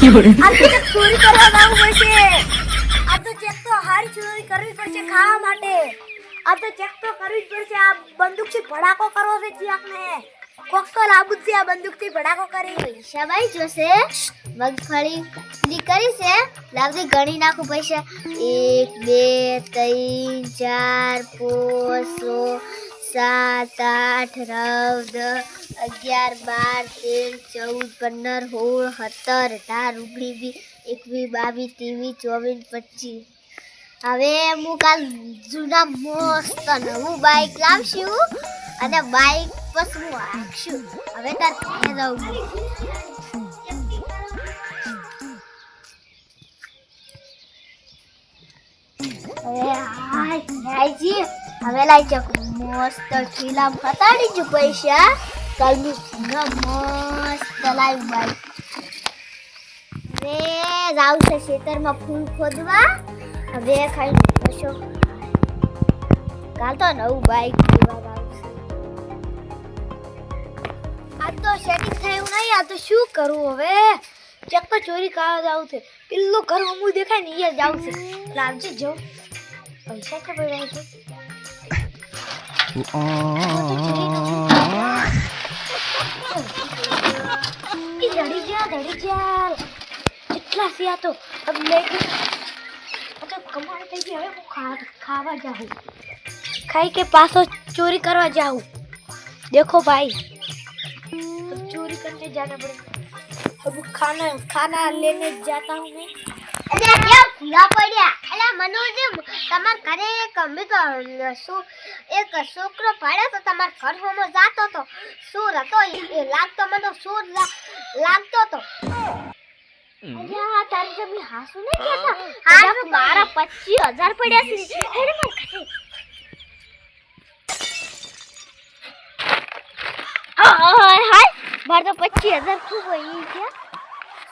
ચોરી કરવા જવું પડશે. આ તો ચેક તો હારી ચોરી કરવી પડશે ખાવા માટે. આ તો ચેક તો કરવી જ પડશે. આ બંદૂકથી ભડાકો કરવો છે ચિયાકને. કોક તો લાબુ છે આ બંદૂકથી ભડાકો કરી. પૈસા ભાઈ જોશે મગફળી લી કરી છે લાવતી ગણી નાખું પૈસા 1 2 3 4 5 6 7 8 9 10 11 12 13 14 15 16 17 18 19 20 21 22 23 24 25 હવે હું કાલ જૂના મસ્ત નવું બાઈક લાવશું અને બાઈક બસ હું આખશું. હવે તાર ઘરે જાઉં. હવે લાઈ ચક મસ્ત ફિલ્મ ખતાડી જો પૈસા કાલ મસ્ત લાવી બાઈક. હવે જાવ છે ખેતરમાં ફૂલ ખોદવા. હવે ખાઈ પશો કાલ તો નવું બાઈક લેવા આવશે. આ તો સેટિંગ થયું નહીં. આ તો શું કરું હવે? ચેક તો ચોરી કરવા જાવ છે. પેલો ઘર હમું દેખાય ને અહીંયા જાવ છે. લાવજે જો પૈસા કે પડ્યા છે. ધડી જા કેટલા છે આ તો. अब लेके तो कमाई થઈ ગઈ. હવે હું ખાવા જાઉં. खाई के पास चोरी करवा जाऊं. देखो भाई अब चोरी करने जाना पड़ेगा. अब खाना लेने जाता हूँ मैं. અરે કેમ ભૂલા પડ્યા? અલા મનોજ તમાર ઘરે કમે તો એક છોકરો પડ્યો તો તમાર ઘર હોમો જાતો તો સુર હતો એ લાગતો મને સુર લાગતો તો. અરે તારી જમી હાસુ ને કેતા હા મારા 25000 પડ્યા છે. હેડે માર ઘરે. હાય માર તો 25000 ખૂબ હોય છે.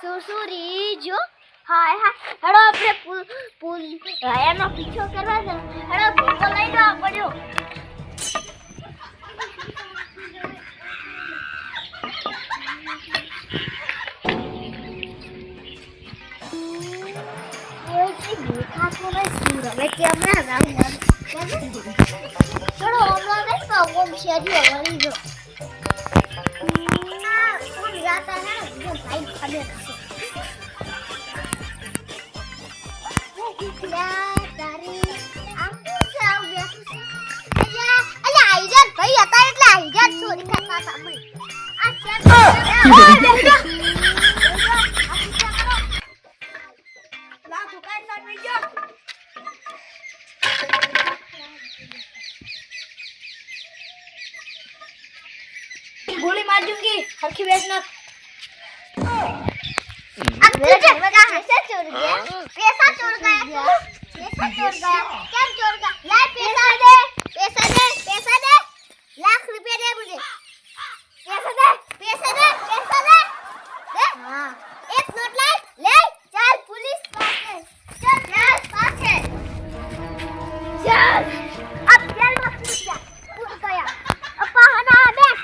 સુસુરી જો હાય હા હેડો આપણે પુલ એનો પીછો કરવા છે. હેડો ભૂકો લઈ લો પડ્યો. હવે કેમ ના જાઉં ચલો હમણાં નહીં તો ઓમ શેરી વળી જો કોણ જાતા હે જો ભાઈ ખબર છે તારી આખું છે આવ બેઠું અલ્યા આઈજાન ભાઈ હતા એટલે આઈજાન ચોરી કરતા હતા અમે આ શેર ला तू काय साथ में जा. गोली मार दूंगी. हरखी बेचना. अब तुझे बता कैसे चोर गया? पैसा चोर गया. पैसा चोर गया. क्या चोर गया? ला पैसा दे. पैसा दे. पैसा दे. लाख रुपए दे मुझे. पैसा दे. पैसा दे. पैसा दे. दे. हां. एक नोट ला. ले. चल पुलिस पास. चल चल पास है. चल. अब जेल में घुस गया. घुस गया. अपा हना बैठ.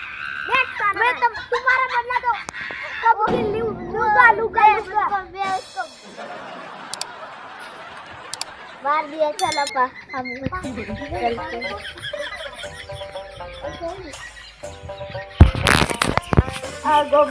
बैठ सामने. मैं तुम तुम्हारा बदला दो. कब की लूगा लूगा इसको मार दिया. चल अपा हम चलते. हाँ गो